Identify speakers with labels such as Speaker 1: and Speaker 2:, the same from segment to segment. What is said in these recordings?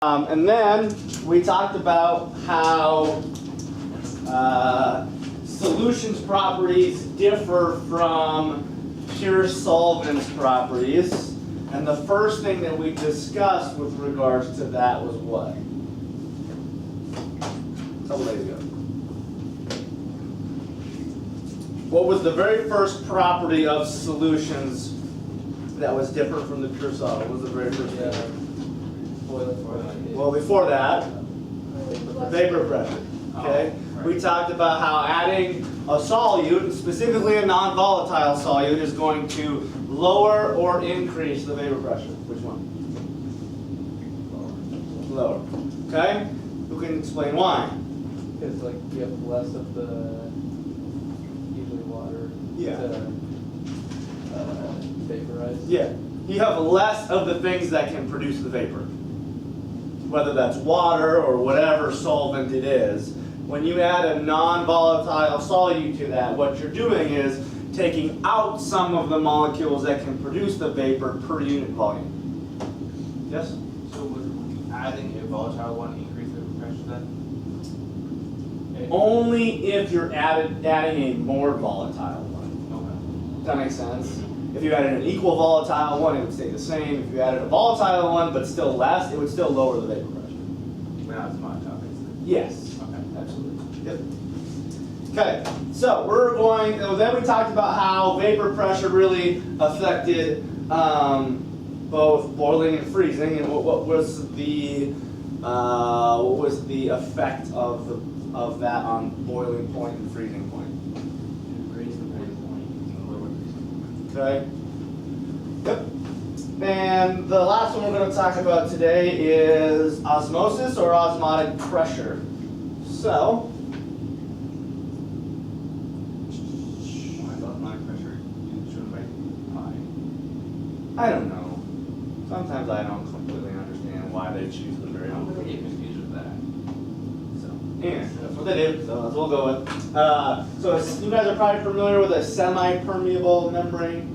Speaker 1: And then we talked about how solutions properties differ from pure solvents properties. And the first thing that we discussed with regards to that was what? A couple days ago. What was the very first property of solutions that was different from the pure solid? What was the very first thing? Well, before that, vapor pressure. Okay? We talked about how adding a solute, specifically a non-volatile solute, is going to lower or increase the vapor pressure. Which one? Lower. Okay? Who can explain why?
Speaker 2: Because like you have less of the usually water to vaporize.
Speaker 1: Yeah. You have less of the things that can produce the vapor. Whether that's water or whatever solvent it is. When you add a non-volatile solute to that, what you're doing is taking out some of the molecules that can produce the vapor per unit volume. Yes?
Speaker 3: So would adding a volatile one increase the pressure then?
Speaker 1: Only if you're adding a more volatile one.
Speaker 3: Okay.
Speaker 1: Does that make sense? If you added an equal volatile one, it would stay the same. If you added a volatile one, but still less, it would still lower the vapor pressure.
Speaker 3: Not as much, obviously.
Speaker 1: Yes.
Speaker 3: Okay.
Speaker 1: Absolutely. Yep. Okay, so we're going, then we talked about how vapor pressure really affected both boiling and freezing, and what was the effect of that on boiling point and freezing point?
Speaker 3: Raise the boiling point and lower the freezing point.
Speaker 1: Okay. Yep. And the last one we're going to talk about today is osmosis or osmotic pressure. So,
Speaker 3: Why is osmotic pressure shown by pi?
Speaker 1: I don't know. Sometimes I don't completely understand why they choose the
Speaker 3: I
Speaker 1: variable.
Speaker 3: don't get confused with that.
Speaker 1: So, yeah, that's what they do. So that's what we'll go with. So you guys are probably familiar with a semi-permeable membrane.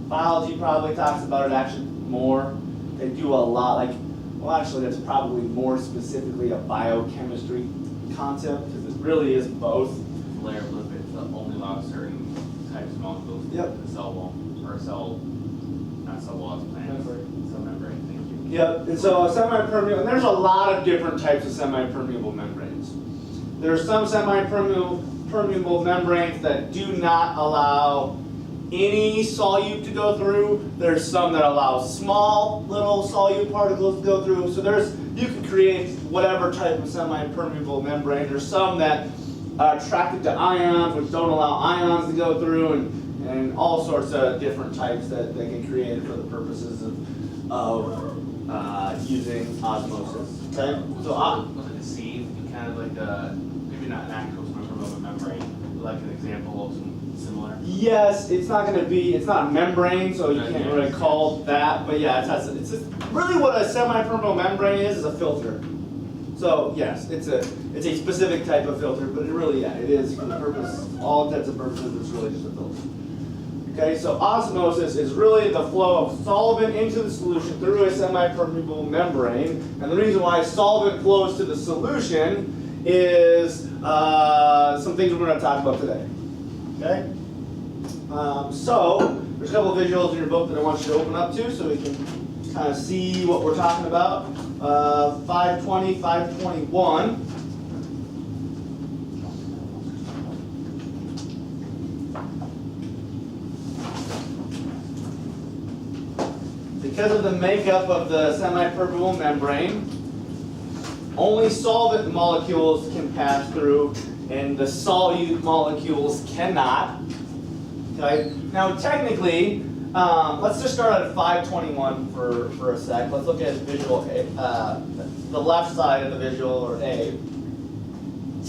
Speaker 1: Biology probably talks about it actually more. They do a lot, like, well, actually, that's probably more specifically a biochemistry concept because it really is both.
Speaker 3: Layer of lipids that only allow certain types of molecules
Speaker 1: Yep.
Speaker 3: to cell wall, or cell, not cell walls, plants, cell membrane, thank you.
Speaker 1: Yep, and so a semi-permeable, and there's a lot of different types of semi-permeable membranes. There are some semi-permeable membranes that do not allow any solute to go through. There's some that allow small little solute particles to go through. So you can create whatever type of semi-permeable membrane. There's some that are attracted to ions, which don't allow ions to go through, and all sorts of different types that they can create for the purposes of using osmosis. Okay, so
Speaker 3: Was it a sieve, kind of like maybe not an actual semi-permeable membrane, but like an example of some similar?
Speaker 1: yes, it's not a membrane, so you can't really call that. But yeah, it's just really what a semi-permeable membrane is a filter. So yes, it's a specific type of filter, but it really it is for the purpose, all intents and purposes, it's really just a filter. Okay, so osmosis is really the flow of solvent into the solution through a semi-permeable membrane, and the reason why solvent flows to the solution is some things we're going to talk about today. Okay, so there's a couple of visuals in your book that I want you to open up to, so we can kind of see what we're talking about. 520, 521. Because of the makeup of the semi-permeable membrane, only solvent molecules can pass through, and the solute molecules cannot. Okay. Now, technically, let's just start at 521 for a sec. Let's look at visual A, the left side of the visual, or A.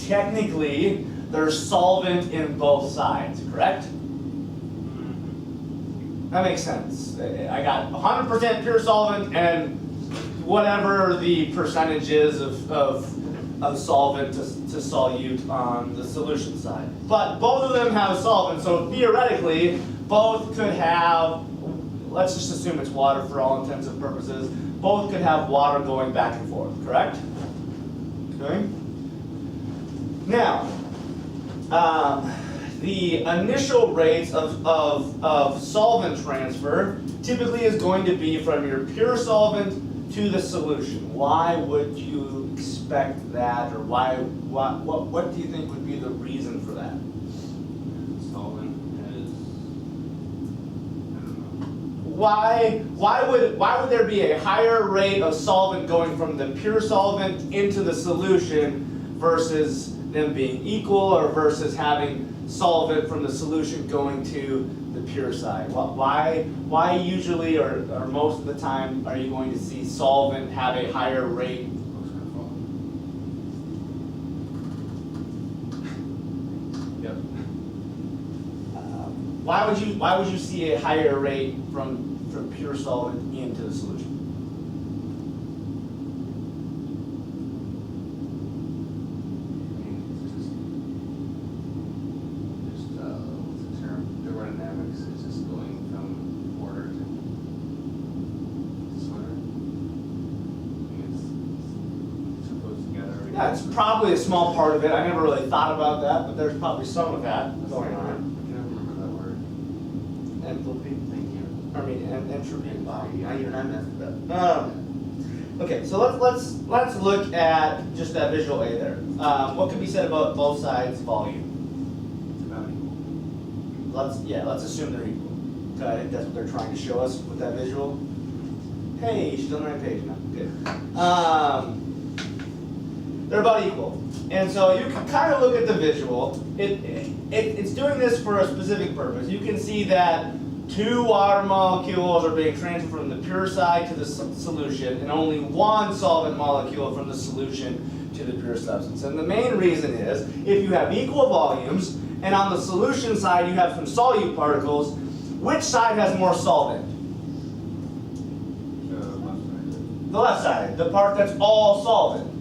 Speaker 1: Technically, there's solvent in both sides, correct? That makes sense. I got 100% pure solvent and whatever the percentage is of solvent to solute on the solution side. But both of them have solvent, so theoretically, both could have, let's just assume it's water for all intents and purposes, both could have water going back and forth, correct? Okay. Now, the initial rates of solvent transfer typically is going to be from your pure solvent to the solution. Why would you expect that, or what do you think would be the reason for that?
Speaker 3: Solvent is, I don't know.
Speaker 1: Why would there be a higher rate of solvent going from the pure solvent into the solution versus them being equal, or versus having solvent from the solution going to the pure side? Why usually or most of the time are you going to see solvent have a higher rate?
Speaker 3: Yep.
Speaker 1: Why would you see a higher rate from pure solvent into the solution?
Speaker 3: What's the term? Aerodynamics is just going from water to solid. It's too close together.
Speaker 1: Yeah, it's probably a small part of it. I never really thought about that, but there's probably some of that going on.
Speaker 3: I can't remember that word.
Speaker 1: Enthalpy.
Speaker 3: Thank you.
Speaker 1: I mean, entropy. Wow, I even I messed it up. Okay, so let's look at just that visual A there. What can be said about both sides' volume?
Speaker 3: It's about equal.
Speaker 1: Let's assume they're equal. Okay, I think that's what they're trying to show us with that visual. Hey, she's on the right page now. Good. They're about equal, and so you can kind of look at the visual. It's doing this for a specific purpose. You can see that 2 water molecules are being transferred from the pure side to the solution, and only 1 solvent molecule from the solution to the pure substance. And the main reason is, if you have equal volumes, and on the solution side you have some solute particles, which side has more solvent? The left side, the part that's all solvent.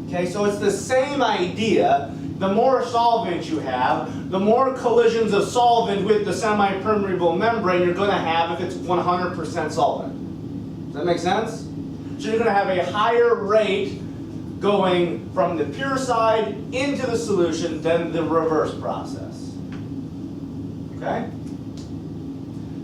Speaker 1: Okay, so it's the same idea. The more solvent you have, the more collisions of solvent with the semi-permeable membrane you're going to have if it's 100% solvent. Does that make sense? So you're going to have a higher rate going from the pure side into the solution than the reverse process. Okay?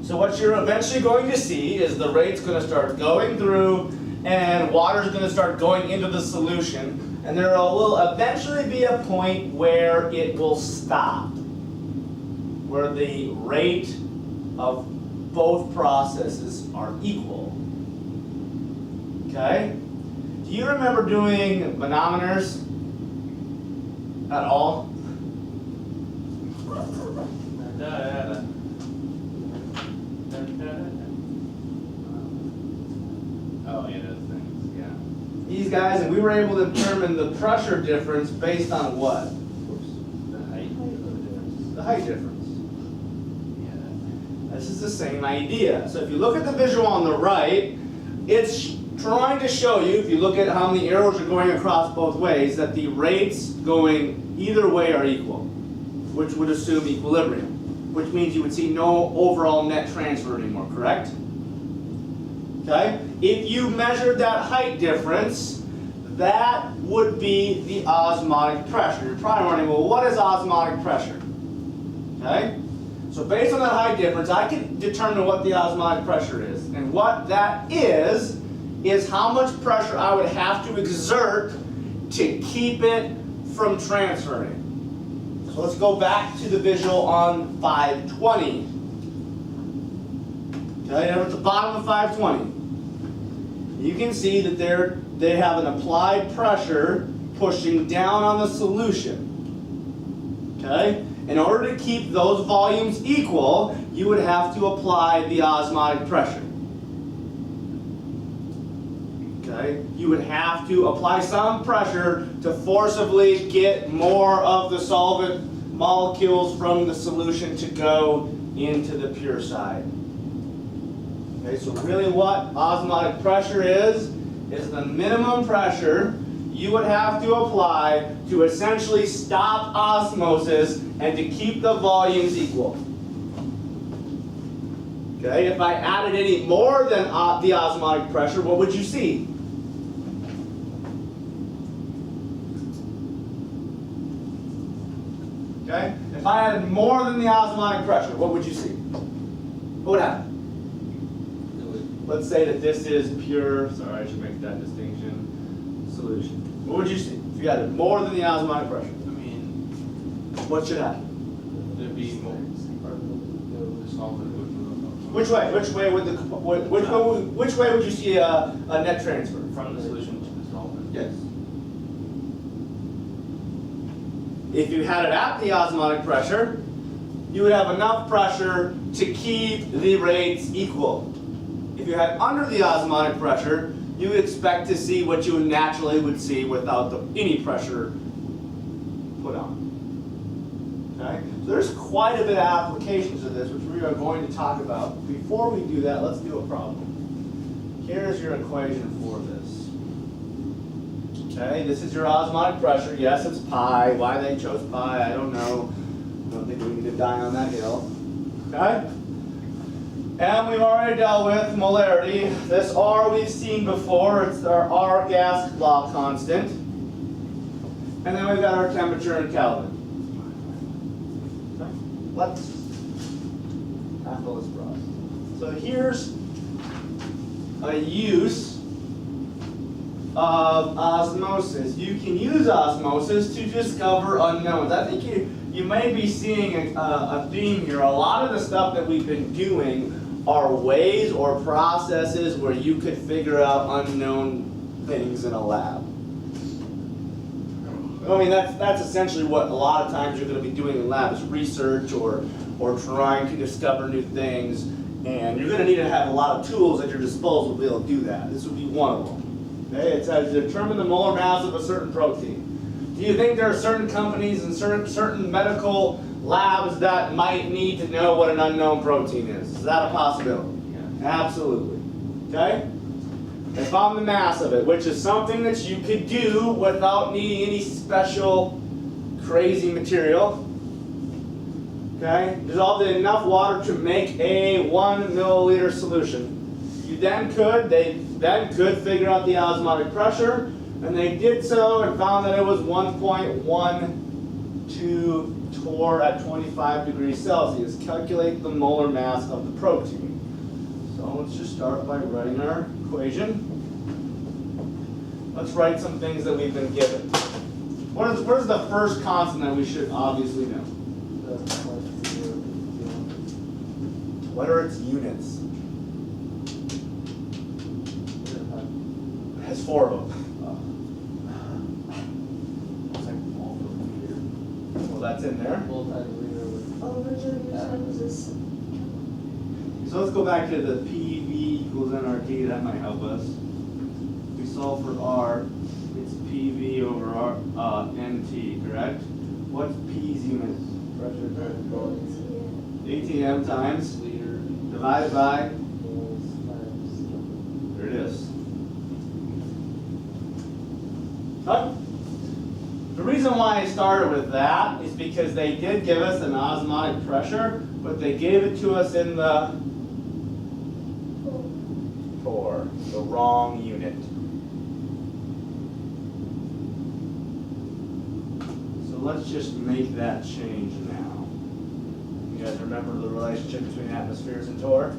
Speaker 1: So what you're eventually going to see is the rate's going to start going through, and water's going to start going into the solution. And there will eventually be a point where it will stop, where the rate of both processes are equal. Okay? Do you remember doing manometers at all?
Speaker 3: Oh, yeah, those things, yeah.
Speaker 1: These guys, and we were able to determine the pressure difference based on what?
Speaker 3: The height of the difference.
Speaker 1: The height difference.
Speaker 3: Yeah.
Speaker 1: This is the same idea. So if you look at the visual on the right, it's trying to show you, if you look at how many arrows are going across both ways, that the rates going either way are equal, which would assume equilibrium, which means you would see no overall net transfer anymore, correct? Okay? If you measured that height difference, that would be the osmotic pressure. You're probably wondering, well, what is osmotic pressure? Okay? So based on that height difference, I can determine what the osmotic pressure is. And what that is how much pressure I would have to exert to keep it from transferring. So let's go back to the visual on 520. Okay, down at the bottom of 520. You can see that they have an applied pressure pushing down on the solution. Okay? In order to keep those volumes equal, you would have to apply the osmotic pressure. Okay? You would have to apply some pressure to forcibly get more of the solvent molecules from the solution to go into the pure side. Okay, so really what osmotic pressure is the minimum pressure you would have to apply to essentially stop osmosis and to keep the volumes equal. Okay, if I added any more than the osmotic pressure, what would you see? Okay, if I added more than the osmotic pressure, what would you see? What would happen? Let's say that this is pure, sorry, I should make that distinction, solution. What would you see if you added more than the osmotic pressure?
Speaker 3: I mean,
Speaker 1: What should happen?
Speaker 3: there'd be more, the solvent would move
Speaker 1: Which way? Which way would which way would you see a net transfer?
Speaker 3: from the solution to the solvent.
Speaker 1: Yes. If you had it at the osmotic pressure, you would have enough pressure to keep the rates equal. If you had under the osmotic pressure, you would expect to see what you naturally would see without any pressure put on. Okay? So there's quite a bit of applications of this, which we are going to talk about. Before we do that, let's do a problem. Here's your equation for this. Okay, this is your osmotic pressure. Yes, it's pi. Why they chose pi, I don't know. I don't think we need to die on that hill. Okay? And we've already dealt with molarity. This R we've seen before. It's our R gas law constant. And then we've got our temperature in Kelvin. Okay? Let's tackle this process. So here's a use of osmosis. You can use osmosis to discover unknowns. I think you may be seeing a theme here. A lot of the stuff that we've been doing are ways or processes where you could figure out unknown things in a lab. I mean, that's essentially what a lot of times you're going to be doing in lab is research or trying to discover new things, and you're going to need to have a lot of tools at your disposal to be able to do that. This would be one of them. Okay, it says determine the molar mass of a certain protein. Do you think there are certain companies and certain medical labs that might need to know what an unknown protein is? Is that a possibility?
Speaker 3: Yeah.
Speaker 1: Absolutely. Okay? They found the mass of it, which is something that you could do without needing any special crazy material. Okay? Dissolved in enough water to make a 1 milliliter solution. They then could figure out the osmotic pressure, and they did so and found that it was 1.12 torr at 25 degrees Celsius. Calculate the molar mass of the protein. So let's just start by writing our equation. Let's write some things that we've been given. What is the first constant that we should obviously know? What are its units? It has 4 of them. Well, that's in there. So let's go back to the PV equals nRT. That might help us. If we solve for R, it's PV over R, NT, correct? What's P's unit?
Speaker 2: Pressure times volume.
Speaker 1: ATM times
Speaker 2: Liter.
Speaker 1: divided by,
Speaker 2: Moles times.
Speaker 1: there it is. Okay. The reason why I started with that is because they did give us an osmotic pressure, but they gave it to us in the torr, the wrong unit. So let's just make that change now. You guys remember the relationship between atmospheres and torr?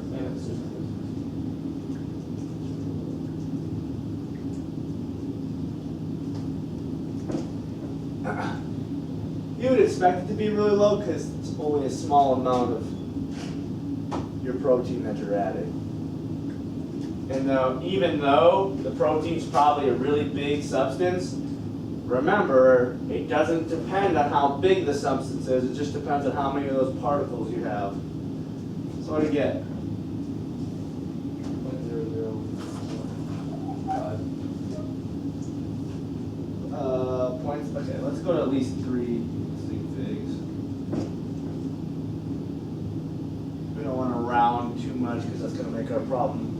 Speaker 1: You would expect it to be really low because it's only a small amount of your protein that you're adding. And even though the protein's probably a really big substance, remember, it doesn't depend on how big the substance is, it just depends on how many of those particles you have. So what do you get?
Speaker 2: 0.0005.
Speaker 1: Points, okay, let's go to at least 3 distinct figs. We don't want to round too much because that's going to make our problem.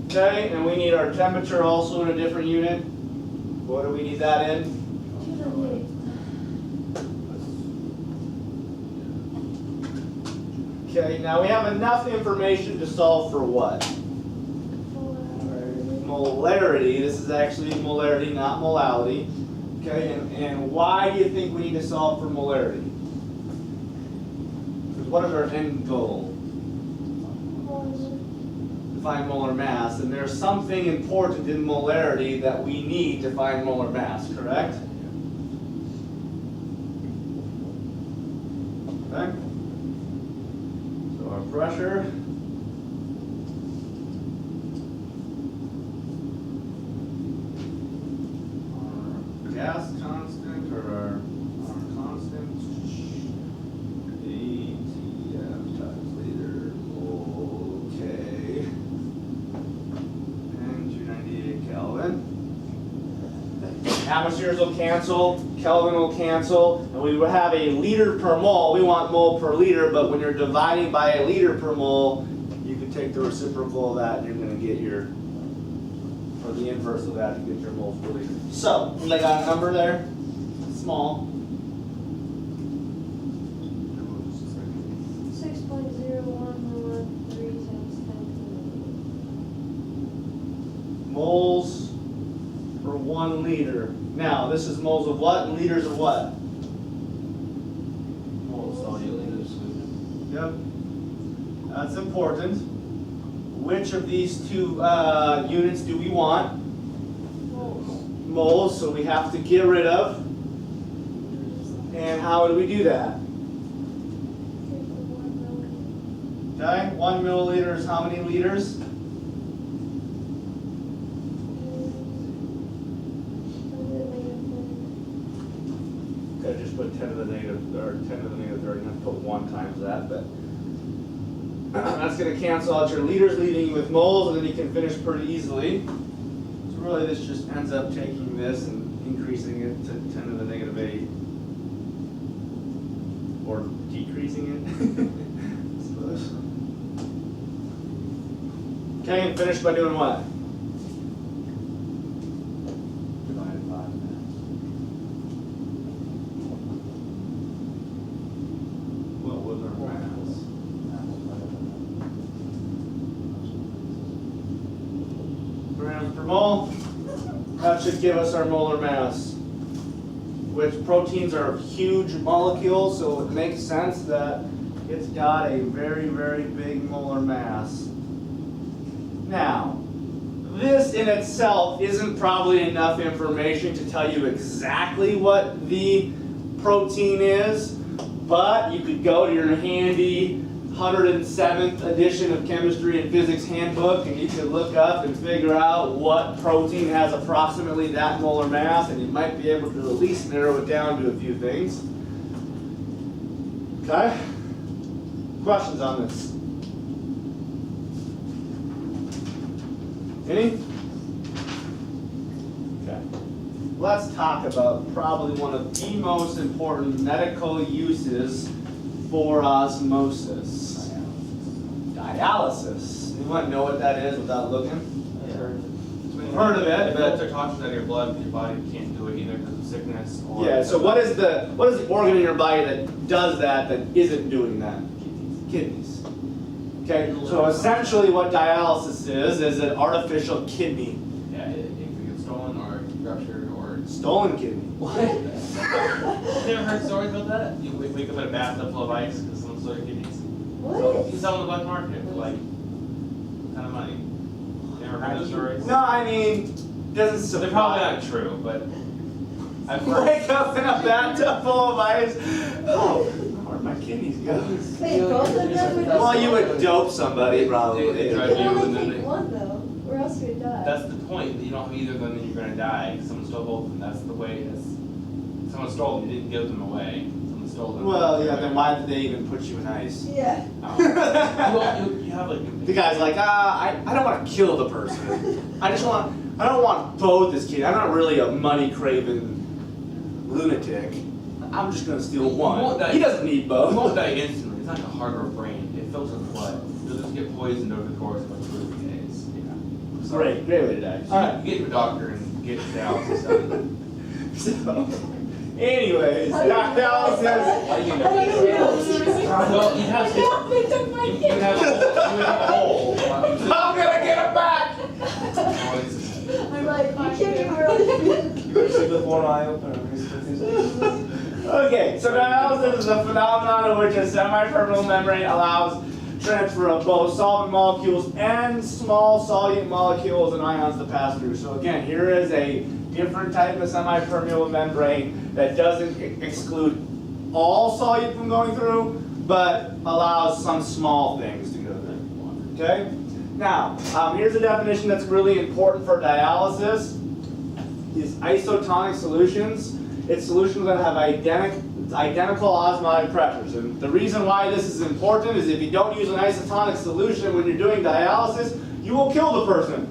Speaker 1: Okay, and we need our temperature also in a different unit. What do we need that in? Okay, now we have enough information to solve for what? Molarity. This is actually molarity, not molality. Okay, and why do you think we need to solve for molarity? Because what is our end goal? To find molar mass, and there's something important in molarity that we need to find molar mass, correct? Okay. So our pressure gas constant, or our constant, ATF times liter, okay, and 298 Kelvin. Atmospheres will cancel, Kelvin will cancel, and we will have a liter per mole. We want mole per liter, but when you're dividing by a liter per mole, you can take the reciprocal of that and you're going to get your, or the inverse of that, you get your moles per liter. So, I got a number there, small.
Speaker 4: 6.0113 times 10
Speaker 1: Moles per 1 liter. Now, this is moles of what and liters of what?
Speaker 3: Moles solute in the solution.
Speaker 1: Yep. That's important. Which of these two units do we want? Moles, so we have to get rid of. And how do we do that? Okay, 1 milliliter is how many liters? Okay, just put 10 to the negative, or 10 to the negative 30, not put 1 times that, but that's going to cancel out your liters, leaving you with moles, and then you can finish pretty easily. So really this just ends up taking this and increasing it to 10 to the negative 8. Or decreasing it. Okay, and finish by doing what?
Speaker 2: Divided by
Speaker 1: What was our mass? Grams per mole. That should give us our molar mass. Which proteins are huge molecules, so it makes sense that it's got a very, very big molar mass. Now, this in itself isn't probably enough information to tell you exactly what the protein is, but you could go to your handy 107th edition of Chemistry and Physics Handbook and you could look up and figure out what protein has approximately that molar mass, and you might be able to at least narrow it down to a few things. Okay? Questions on this? Any? Okay. Let's talk about probably one of the most important medical uses for osmosis. Dialysis. Anyone know what that is without looking?
Speaker 3: I've
Speaker 1: Heard of it,
Speaker 3: If
Speaker 1: but-
Speaker 3: filter toxins out of your blood, your body can't do it either because of sickness or.
Speaker 1: Yeah, so what is the organ in your body that does that isn't doing that? Kidneys. Okay, so essentially what dialysis is an artificial kidney.
Speaker 3: Yeah, it can get stolen or ruptured or.
Speaker 1: Stolen kidney.
Speaker 3: What? You never heard stories about that? You wake up in a bathtub full of ice because someone stole your kidneys?
Speaker 4: What?
Speaker 3: You sell them on the black market for like a ton of money. You never heard those stories?
Speaker 1: No, I mean, doesn't
Speaker 3: So they're probably
Speaker 1: surprise.
Speaker 3: not true, but I've heard.
Speaker 1: Wake up in a bathtub full of ice. Oh, where'd my kidneys go?
Speaker 4: Wait, both of them would
Speaker 1: Well, you would dope somebody probably.
Speaker 3: They
Speaker 4: You
Speaker 3: drive
Speaker 4: can
Speaker 3: you and
Speaker 4: only
Speaker 3: then
Speaker 4: take
Speaker 3: they.
Speaker 4: one though, or else you would die.
Speaker 3: That's the point. That you don't have either of them, then you're gonna die. 'Cause someone stole both of them. That's the way it is. Someone stole them. You didn't give them away. Someone stole them.
Speaker 1: Well, yeah, then why did they even put you in ice?
Speaker 4: Yeah.
Speaker 3: You have like.
Speaker 1: The guy's like, I don't want to kill the person. I don't want both this kid. I'm not really a money craving lunatic. I'm just gonna steal
Speaker 3: You won't
Speaker 1: one.
Speaker 3: die.
Speaker 1: He doesn't need
Speaker 3: You won't
Speaker 1: both.
Speaker 3: die instantly. It's not like a heart or a brain. It fills with blood. You'll just get poisoned over the course of like 2 or 3 days. Yeah. So,
Speaker 1: Great way to die.
Speaker 3: So you get to a doctor and get dialysis done.
Speaker 1: So, Anyways, dialysis.
Speaker 3: Well, you have to. You have a hole.
Speaker 1: I'm gonna get him back.
Speaker 4: I'm like, you can't be really.
Speaker 2: You go to sleep with one eye open.
Speaker 1: Okay, so dialysis is a phenomenon in which a semi-permeable membrane allows transfer of both solvent molecules and small solute molecules and ions to pass through. So again, here is a different type of semi-permeable membrane that doesn't exclude all solute from going through, but allows some small things to go through. Okay? Now, here's a definition that's really important for dialysis, is isotonic solutions. It's solutions that have identical osmotic pressures. And the reason why this is important is if you don't use an isotonic solution when you're doing dialysis, you will kill the person.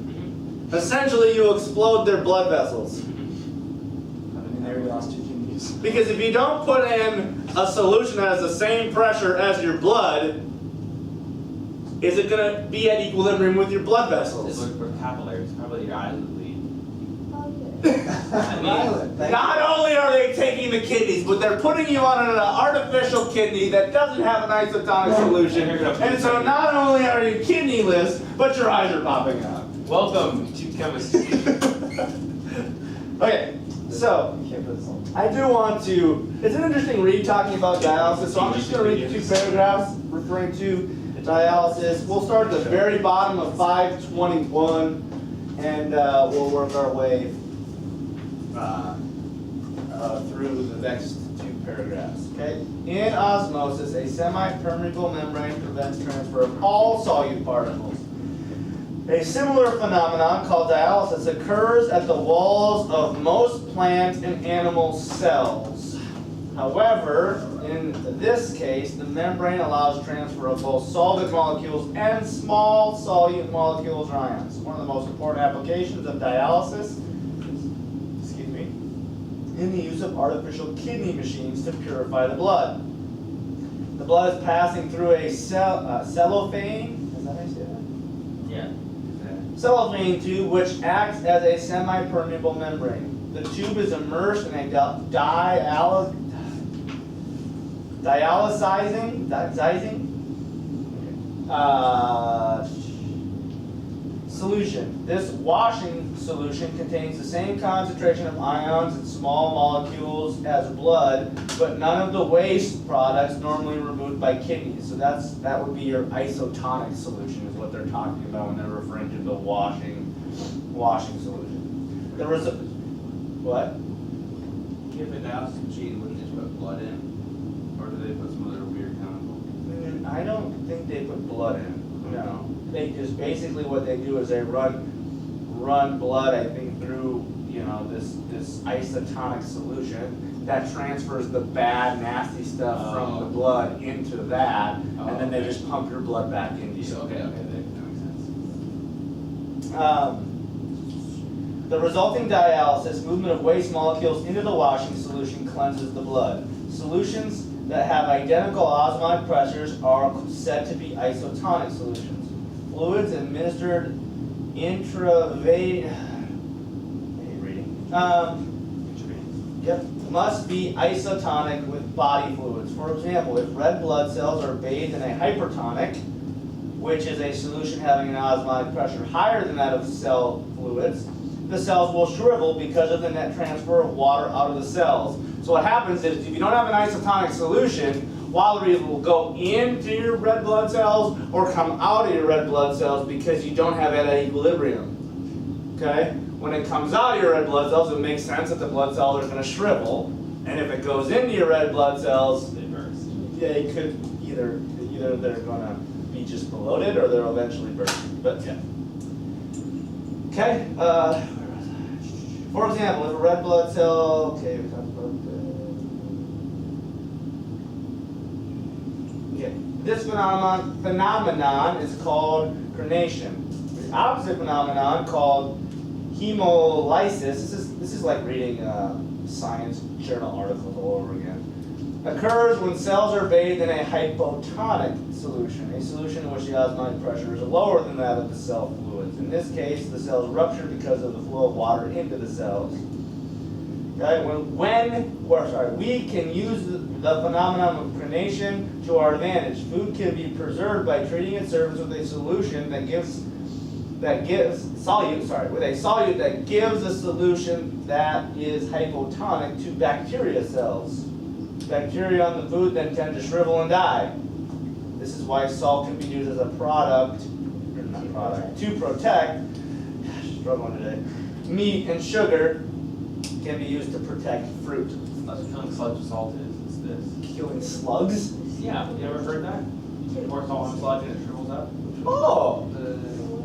Speaker 1: Essentially, you explode their blood vessels.
Speaker 2: And there you lost your kidneys.
Speaker 1: Because if you don't put in a solution that has the same pressure as your blood, is it going to be at equilibrium with your blood vessels?
Speaker 3: For capillaries, probably your eyes would bleed.
Speaker 4: Okay.
Speaker 1: Not only are they taking the kidneys, but they're putting you on an artificial kidney that doesn't have an isotonic solution. And so not only are you kidneyless, but your eyes are popping out.
Speaker 3: Welcome to chemistry.
Speaker 1: Okay, so
Speaker 2: You can't put this on.
Speaker 1: I do want to, it's an interesting read talking about dialysis, so I'm just going to read the 2 paragraphs referring to dialysis. We'll start at the very bottom of 521, and we'll work our way through the next 2 paragraphs. Okay? In osmosis, a semi-permeable membrane prevents transfer of all solute particles. A similar phenomenon called dialysis occurs at the walls of most plant and animal cells. However, in this case, the membrane allows transfer of both solvent molecules and small solute molecules or ions. One of the most important applications of dialysis in the use of artificial kidney machines to purify the blood. The blood is passing through a cellophane, is that how you say that?
Speaker 3: Yeah.
Speaker 1: Cellophane tube, which acts as a semi-permeable membrane. The tube is immersed in a dialysizing solution. This washing solution contains the same concentration of ions and small molecules as blood, but none of the waste products normally removed by kidneys. So that would be your isotonic solution is what they're talking about when they're referring to the washing solution. There was a, what?
Speaker 3: If a dialysis machine, wouldn't they put blood in? Or do they put some other weird chemical?
Speaker 1: I don't think they put blood in, no. They just, basically what they do is they run blood, I think, through, this isotonic solution that transfers the bad, nasty stuff from the blood into that, and then they just pump your blood back into you.
Speaker 3: Okay, that makes sense.
Speaker 1: The resulting dialysis, movement of waste molecules into the washing solution cleanses the blood. Solutions that have identical osmotic pressures are said to be isotonic solutions. Fluids administered must be isotonic with body fluids. For example, if red blood cells are bathed in a hypertonic, which is a solution having an osmotic pressure higher than that of cell fluids, the cells will shrivel because of the net transfer of water out of the cells. So what happens is if you don't have an isotonic solution, water either will go into your red blood cells or come out of your red blood cells because you don't have it at equilibrium. Okay? When it comes out of your red blood cells, it makes sense that the blood cells are going to shrivel. And if it goes into your red blood cells,
Speaker 3: They burst.
Speaker 1: yeah, it could either they're going to be just bloated or they'll eventually burst. But yeah. Okay. For example, if a red blood cell, okay, we talked about this phenomenon is called crenation. The opposite phenomenon called hemolysis. This is like reading science journal articles all over again. Occurs when cells are bathed in a hypotonic solution, a solution in which the osmotic pressure is lower than that of the cell fluids. In this case, the cells rupture because of the flow of water into the cells. Okay, we can use the phenomenon of prenation to our advantage. Food can be preserved by treating its surface with a solution with a solute that gives a solution that is hypotonic to bacteria cells. Bacteria on the food then tend to shrivel and die. This is why salt can be used as a product, or not product, to protect, struggling today, meat and sugar can be used to protect fruit.
Speaker 3: That's what killing slugs with salt is this.
Speaker 1: Killing slugs?
Speaker 3: Yeah, you ever heard that? You pour salt on sludge and it shrivels up?
Speaker 1: Oh,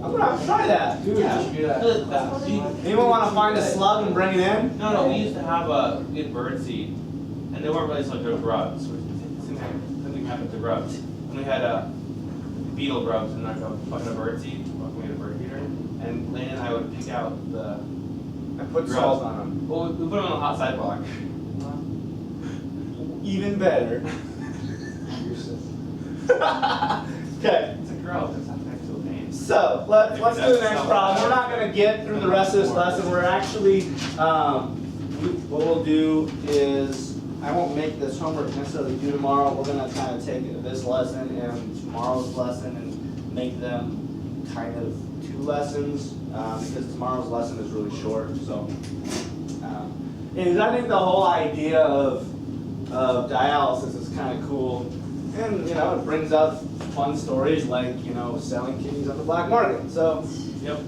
Speaker 1: I'm gonna have to try that.
Speaker 2: Dude,
Speaker 3: Yeah.
Speaker 2: you should do that.
Speaker 1: Anyone want to find a slug and bring it in?
Speaker 3: No, we used to have we had birdseed, and they weren't really slugs, they were grubs. Something happened to grubs. And we had beetle grubs and like a bucket of birdseed, we had a bird feeder, and Lane and I would pick out the
Speaker 1: And put
Speaker 3: grubs.
Speaker 1: salt on them.
Speaker 3: Well, we put them on the hot sidewalk.
Speaker 1: Even better. Okay.
Speaker 3: It's a grub, it's not actual pain.
Speaker 1: So let's do the next problem. We're not going to get through the rest of this lesson. We're actually, what we'll do is, I won't make this homework necessarily due tomorrow. We're going to kind of take this lesson and tomorrow's lesson and make them kind of two lessons because tomorrow's lesson is really short. So, and I think the whole idea of dialysis is kind of cool. And, you know, it brings up fun stories like, you know, selling kidneys on the black market. So,
Speaker 3: Yep.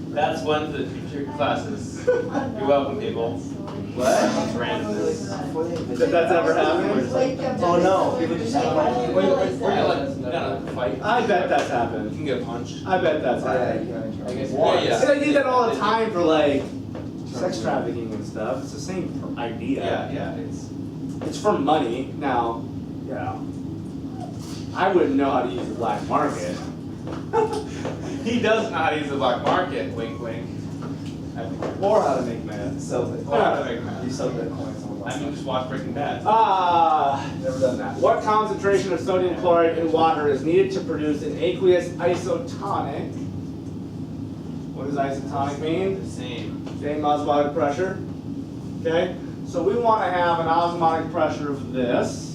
Speaker 3: That's one of the future classes. You're welcome, people.
Speaker 1: what?
Speaker 3: That's random.
Speaker 1: That's ever happened?
Speaker 4: Oh, no, people just have
Speaker 3: Fight.
Speaker 1: I bet that's
Speaker 3: You
Speaker 1: happened.
Speaker 3: can get punched.
Speaker 1: I bet that's happened.
Speaker 2: I guess.
Speaker 3: Yeah.
Speaker 1: See, they do that all the time for like sex trafficking and stuff. It's the same idea.
Speaker 3: Yeah.
Speaker 1: It's for money. Now, yeah. I wouldn't know how to use the black market.
Speaker 3: He does know how to use the black market. Wink, wink.
Speaker 1: Or how to make meth.
Speaker 5: Sell it.
Speaker 3: Or how to make math.
Speaker 5: You sell Bitcoin.
Speaker 3: I mean, just watch Breaking Bad.
Speaker 5: Never done that.
Speaker 1: What concentration of sodium chloride in water is needed to produce an aqueous isotonic? What does isotonic mean?
Speaker 3: The same.
Speaker 1: Same osmotic pressure. Okay? So we want to have an osmotic pressure of this.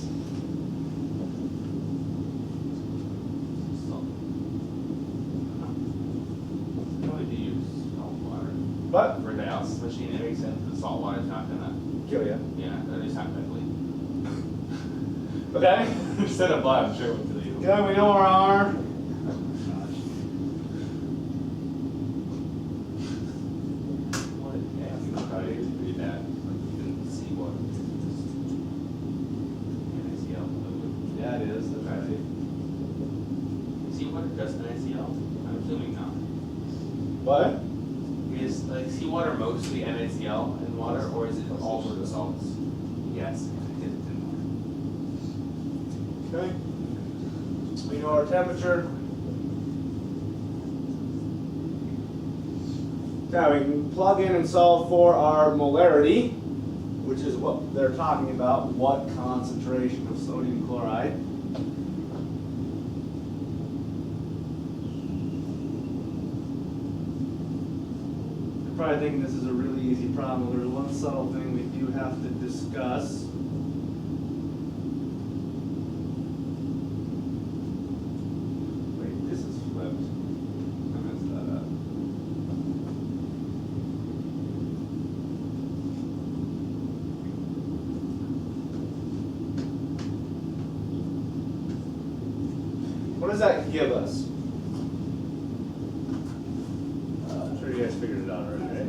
Speaker 3: Probably do use salt water.
Speaker 1: What?
Speaker 3: For a dialysis machine, it makes sense. The salt water's not gonna,
Speaker 1: Kill you.
Speaker 3: yeah, at least not quickly.
Speaker 1: Okay?
Speaker 3: Instead of blood, I'm sure it would kill you.
Speaker 1: Okay, we know where our
Speaker 3: What? Yeah, it's not probably pretty bad. Like, you can see what. NaCl fluid.
Speaker 1: Yeah, it is. That's right.
Speaker 3: Seawater just NaCl? I'm assuming not.
Speaker 1: What?
Speaker 3: Is like seawater mostly NaCl in water, or is it all of the salts? Yes.
Speaker 1: Okay. We know our temperature. Now we can plug in and solve for our molarity, which is what they're talking about. What concentration of sodium chloride? You're probably thinking this is a really easy problem. There's one subtle thing we do have to discuss. Wait, this is flipped. I messed that up. What does that give us? I'm sure you guys figured it out already, right?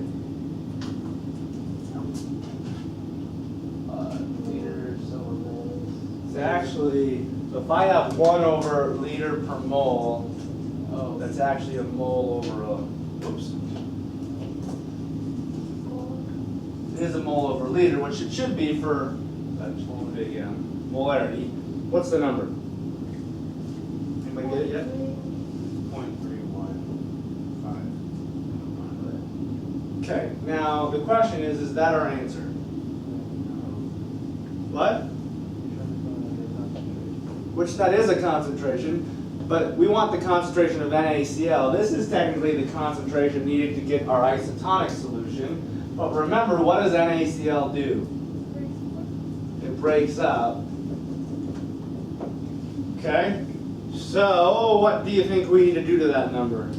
Speaker 2: Liter, so
Speaker 1: It's actually, so if I have 1/liter per mole,
Speaker 2: Oh,
Speaker 1: that's actually a mole over a, whoops. It is a mole over liter, which it should be for, molarity. What's the number? Anybody get it yet?
Speaker 3: 0.315.
Speaker 1: Okay, now the question is that our answer? What? Which that is a concentration, but we want the concentration of NaCl. This is technically the concentration needed to get our isotonic solution, But remember, what does NaCl do? It breaks up. Okay? So, what do you think we need to do to that number?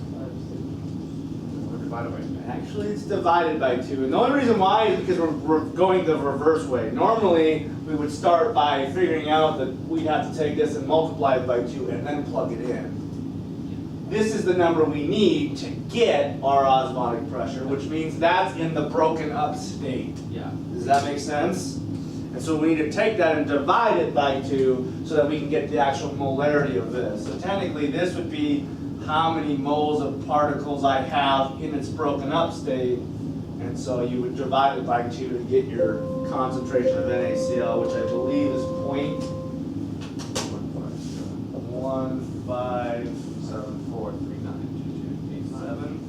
Speaker 3: We're divided by
Speaker 1: Actually, it's divided by 2. And the only reason why is because we're going the reverse way. Normally, we would start by figuring out that we'd have to take this and multiply it by 2 and then plug it in. This is the number we need to get our osmotic pressure, which means that's in the broken up state.
Speaker 3: Yeah.
Speaker 1: Does that make sense? And so we need to take that and divide it by 2 so that we can get the actual molarity of this. So technically, this would be how many moles of particles I have in its broken up state. And so you would divide it by 2 to get your concentration of NaCl, which I believe is 0.1574392287.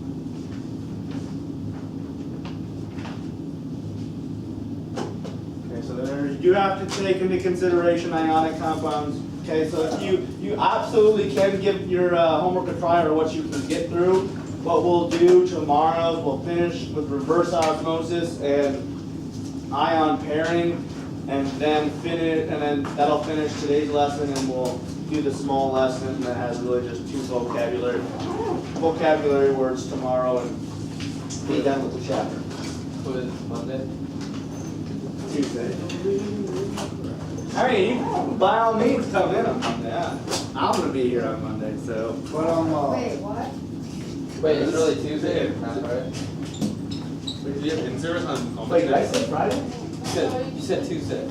Speaker 1: Okay, so there you do have to take into consideration ionic compounds. Okay, so if you absolutely can give your homework a try or what you can get through. What we'll do tomorrow is we'll finish with reverse osmosis and ion pairing, and then that'll finish today's lesson, and we'll do the small lesson that has really just 2 vocabulary words tomorrow, and be done with the chapter.
Speaker 2: What is Monday?
Speaker 1: Tuesday. I mean, you can by all means come in on Monday. I'm gonna be here on Monday, so.
Speaker 4: Wait, what?
Speaker 2: Wait, it's really Tuesday, not Friday?
Speaker 3: Wait, do you have in-service on
Speaker 1: Wait, did I say Friday?
Speaker 2: You said Tuesday.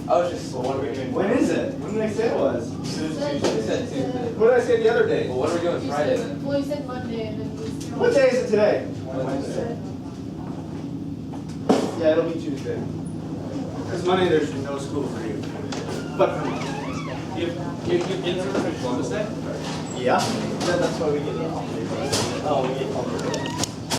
Speaker 2: I was just wondering.
Speaker 1: When is it? When did I say it was?
Speaker 2: You said Tuesday.
Speaker 1: What did I say the other day?
Speaker 2: Well, what are we doing Friday then?
Speaker 4: Well, you said Monday and then we.
Speaker 1: What day is it today?
Speaker 2: Wednesday.
Speaker 1: Yeah, it'll be Tuesday. Because Monday there's no school for you. But for me.
Speaker 3: You have in-service on Columbus Day?
Speaker 1: Yeah.
Speaker 5: That's why we get it. Oh, we get